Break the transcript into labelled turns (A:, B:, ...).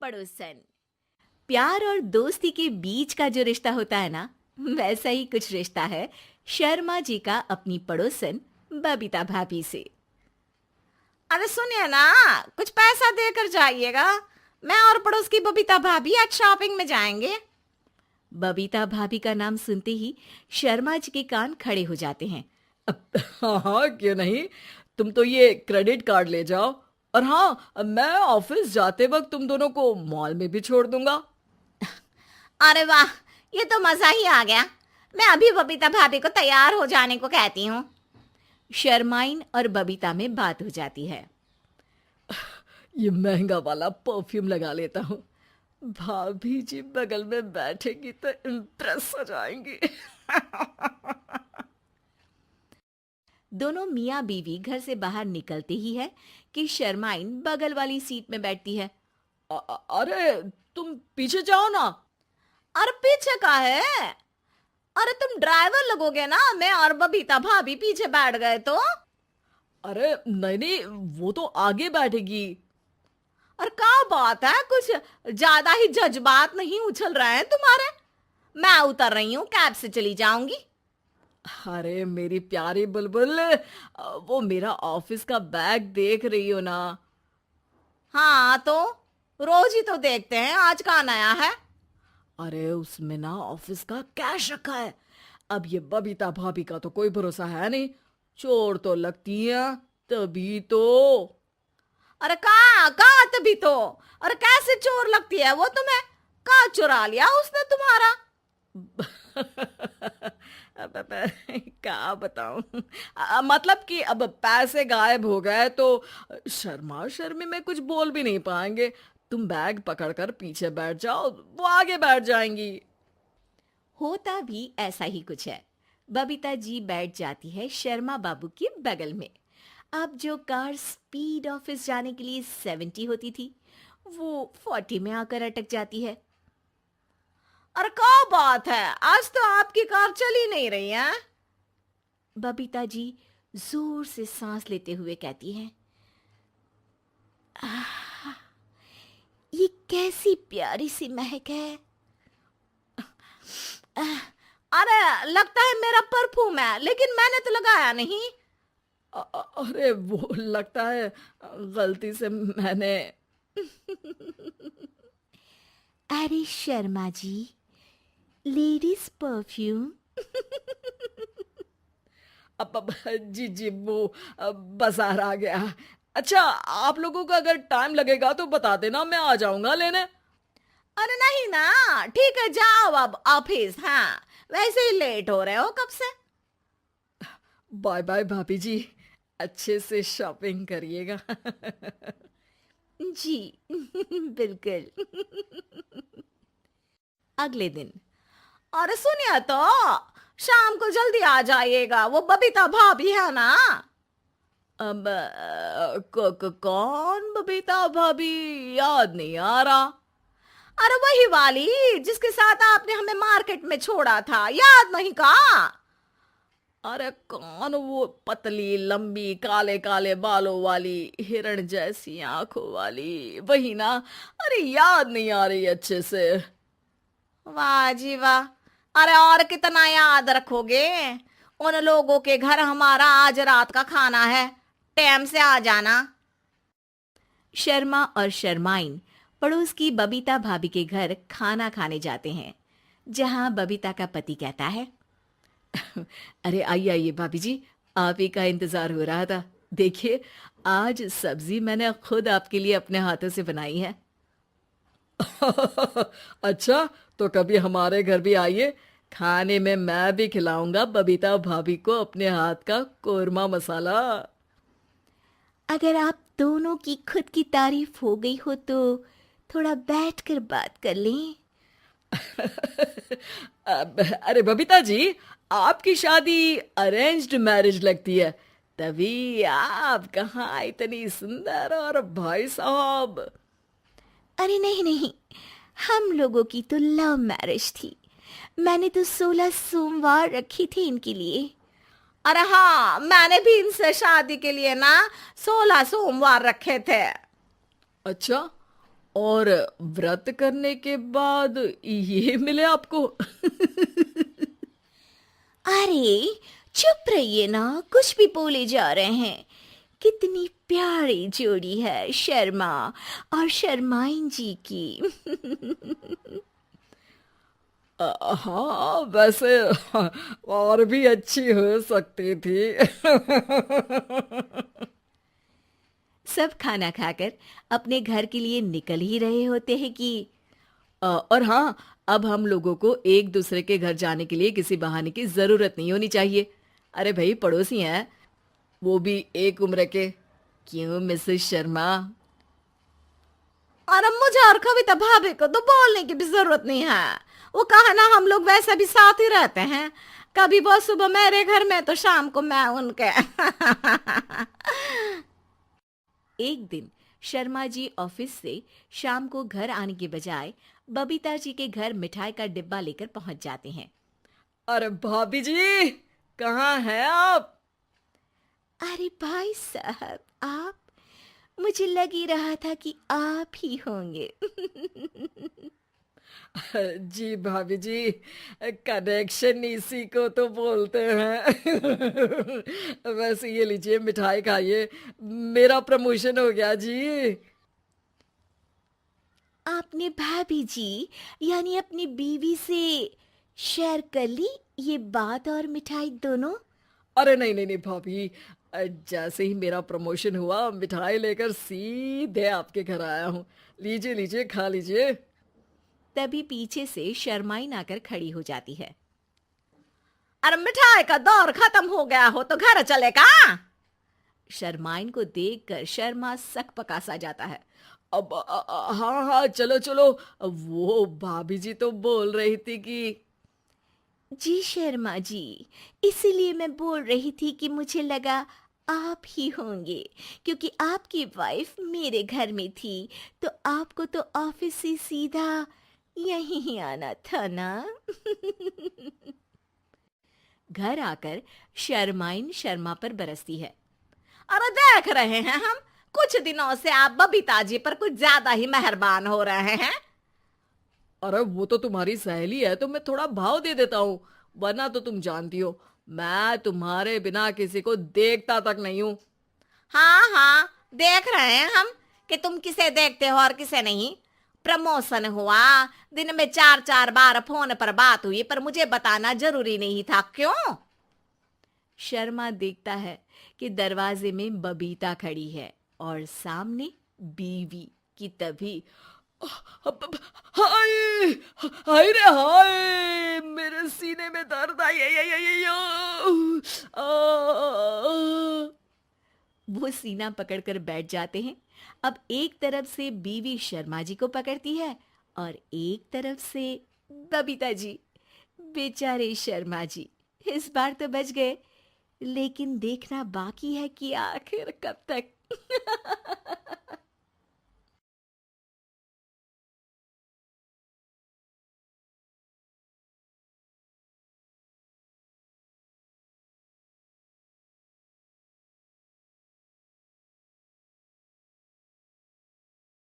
A: पड़ोसन। प्यार और दोस्ती के बीच का जो रिश्ता होता है ना, वैसा ही कुछ रिश्ता है शर्मा जी का अपनी पड़ोसन बबीता भाभी से।
B: अरे सुनिए ना, कुछ पैसा देकर जाइएगा। मैं और पड़ोस की बबीता भाभी आज शॉपिंग में जाएंगे।
A: बबीता भाभी का नाम सुनते ही शर्मा जी के कान खड़े हो जाते हैं।
C: हाँ हाँ, क्यों नहीं। तुम तो ये क्रेडिट कार्ड ले जाओ। और हाँ, मैं ऑफिस जाते वक्त तुम दोनों को मॉल में भी छोड़ दूंगा।
B: अरे वाह, ये तो मजा ही आ गया। मैं अभी बबीता भाभी को तैयार हो जाने को कहती हूँ।
A: शर्माइन और बबीता में बात हो जाती है।
C: ये महंगा वाला परफ्यूम लगा लेता हूँ। भाभी जी बगल में बैठेगी तो इम्प्रेस हो जाएंगी।
A: दोनों मियाँ बीवी घर से बाहर निकलते ही है कि शर्माइन बगल वाली सीट में बैठती है।
C: अरे तुम पीछे जाओ ना।
B: अरे पीछे का है? अरे तुम ड्राइवर लगोगे ना, मैं और बबीता भाभी पीछे बैठ गए तो।
C: अरे नहीं नहीं, वो तो आगे बैठेगी।
B: और क्या बात है, कुछ ज्यादा ही जज्बात नहीं उछल रहे हैं तुम्हारे? मैं उतर रही हूँ, कैब से चली जाऊंगी।
C: अरे मेरी प्यारी बुलबुल, वो मेरा ऑफिस का बैग देख रही हो ना।
B: हाँ तो रोज ही तो देखते हैं, आज का नया है?
C: अरे उसमें ना ऑफिस का कैश रखा है। अब ये बबीता भाभी का तो कोई भरोसा है नहीं। चोर तो लगती है तभी तो।
B: अरे कहाँ कहाँ तभी तो। अरे कैसे चोर लगती है वो तुम्हें? कहाँ चुरा लिया उसने तुम्हारा?
C: क्या बताऊं। मतलब कि अब पैसे गायब हो गए तो शर्मा शर्मी में कुछ बोल भी नहीं पाएंगे। तुम बैग पकड़कर पीछे बैठ जाओ, वो आगे बैठ जाएंगी।
A: होता भी ऐसा ही कुछ है। बबीता जी बैठ जाती है शर्मा बाबू के बगल में। अब जो कार स्पीड ऑफिस जाने के लिए 70 होती थी, वो 40 में आकर अटक जाती है।
B: अरे क्या बात है, आज तो आपकी कार चली नहीं रही है।
A: बबीता जी जोर से सांस लेते हुए कहती हैं, "आह, ये कैसी प्यारी सी महक है।
B: अरे लगता है मेरा परफ्यूम है, लेकिन मैंने तो लगाया नहीं।
C: अरे वो लगता है गलती से मैंने।
A: अरे शर्मा जी, लेडीज परफ्यूम।
C: अब जी जी, वो बाजार आ गया। अच्छा, आप लोगों को अगर टाइम लगेगा तो बता देना, मैं आ जाऊंगा लेने।
B: अरे नहीं ना, ठीक है जाओ अब ऑफिस। हाँ, वैसे ही लेट हो रहे हो कब से।
C: बाय बाय भाभी जी, अच्छे से शॉपिंग करिएगा।
A: जी बिल्कुल। अगले दिन।
B: अरे सुनिए तो, शाम को जल्दी आ जाइएगा, वो बबीता भाभी है ना।
C: अब कौन बबीता भाभी? याद नहीं आ रहा।
B: अरे वही वाली जिसके साथ आपने हमें मार्केट में छोड़ा था, याद नहीं का?
C: अरे कौन वो पतली लंबी काले काले बालों वाली हिरण जैसी आंखों वाली, वही ना। अरे याद नहीं आ रही अच्छे से।
B: वाह जी वाह। अरे और कितना याद रखोगे? उन लोगों के घर हमारा आज रात का खाना है, टाइम से आ जाना।
A: शर्मा और शर्माइन पड़ोस की बबीता भाभी के घर खाना खाने जाते हैं, जहां बबीता का पति कहता है,
C: अरे आइए आइए भाभी जी, आप ही का इंतजार हो रहा था। देखिए, आज सब्जी मैंने खुद आपके लिए अपने हाथों से बनाई है। अच्छा, तो कभी हमारे घर भी आइए। खाने में मैं भी खिलाऊंगा बबीता भाभी को अपने हाथ का कोरमा मसाला।
A: अगर आप दोनों की खुद की तारीफ हो गई हो तो थोड़ा बैठकर बात कर लें।
C: अरे बबीता जी, आपकी शादी अरेंज्ड मैरिज लगती है, तभी आप कहाँ इतनी सुंदर। और भाई साहब।
A: अरे नहीं नहीं, हम लोगों की तो लव मैरिज थी। मैंने तो 16 सोमवार रखी थी इनके लिए।
B: अरे हाँ, मैंने भी इनसे शादी के लिए ना 16 सोमवार रखे थे।
C: अच्छा, और व्रत करने के बाद ये मिले आपको?
A: अरे चुप रहिए ना, कुछ भी बोले जा रहे हैं। कितनी प्यारी जोड़ी है शर्मा और शर्माइन जी की।
C: हाँ वैसे और भी अच्छी हो सकती थी।
A: सब खाना खाकर अपने घर के लिए निकल ही रहे होते हैं कि
C: और हाँ, अब हम लोगों को एक दूसरे के घर जाने के लिए किसी बहाने की जरूरत नहीं होनी चाहिए। अरे भाई, पड़ोसी हैं, वो भी एक उम्र के। क्यों मिसेस शर्मा?
B: और अब मुझे और कविता भाभी को तो बोलने की भी जरूरत नहीं है। वो कहा ना, हम लोग वैसे भी साथ ही रहते हैं। कभी वो सुबह मेरे घर में तो शाम को मैं उनके।
A: एक दिन शर्मा जी ऑफिस से शाम को घर आने के बजाय बबीता जी के घर मिठाई का डिब्बा लेकर पहुंच जाते हैं।
C: अरे भाभी जी, कहाँ हैं आप?
A: अरे भाई साहब, आप? मुझे लग ही रहा था कि आप ही होंगे।
C: जी भाभी जी, कनेक्शन इसी को तो बोलते हैं। वैसे ये लीजिए, मिठाई खाइए, मेरा प्रमोशन हो गया जी।
A: आपने भाभी जी यानी अपनी बीवी से शेयर कर ली ये बात और मिठाई दोनों?
C: अरे नहीं नहीं नहीं भाभी, जैसे ही मेरा प्रमोशन हुआ, मिठाई लेकर सीधे आपके घर आया हूँ। लीजिए लीजिए, खा लीजिए।
A: तभी पीछे से शर्माइन आकर खड़ी हो जाती है।
B: अरे मिठाई का दौर खत्म हो गया हो तो घर चले का?
A: शर्माइन को देखकर शर्मा सकपका सा जाता है।
C: अब हाँ हाँ, चलो चलो। वो भाभी जी तो बोल रही थी कि
A: जी शर्मा जी, इसीलिए मैं बोल रही थी कि मुझे लगा आप ही होंगे, क्योंकि आपकी वाइफ मेरे घर में थी, तो आपको तो ऑफिस से सीधा यहीं ही आना था ना। घर आकर शर्माइन शर्मा पर बरसती है।
B: अरे देख रहे हैं हम, कुछ दिनों से आप बबीता जी पर कुछ ज्यादा ही मेहरबान हो रहे हैं।
C: अरे वो तो तुम्हारी सहेली है तो मैं थोड़ा भाव दे देता हूँ, वरना तो तुम जानती हो मैं तुम्हारे बिना किसी को देखता तक नहीं हूँ।
B: हाँ हाँ, देख रहे हैं हम कि तुम किसे देखते हो और किसे नहीं। प्रमोशन हुआ, दिन में 4-4 बार फोन पर बात हुई, पर मुझे बताना जरूरी नहीं था, क्यों?
A: शर्मा देखता है कि दरवाजे में बबीता खड़ी है और सामने बीवी की। तभी
C: हाय हाय रे हाय, मेरे सीने में दर्द आई आई आई आई आई,
A: वो सीना पकड़कर बैठ जाते हैं। अब एक तरफ से बीवी शर्मा जी को पकड़ती है और एक तरफ से बबीता जी। बेचारे शर्मा जी इस बार तो बच गए, लेकिन देखना बाकी है कि आखिर कब तक।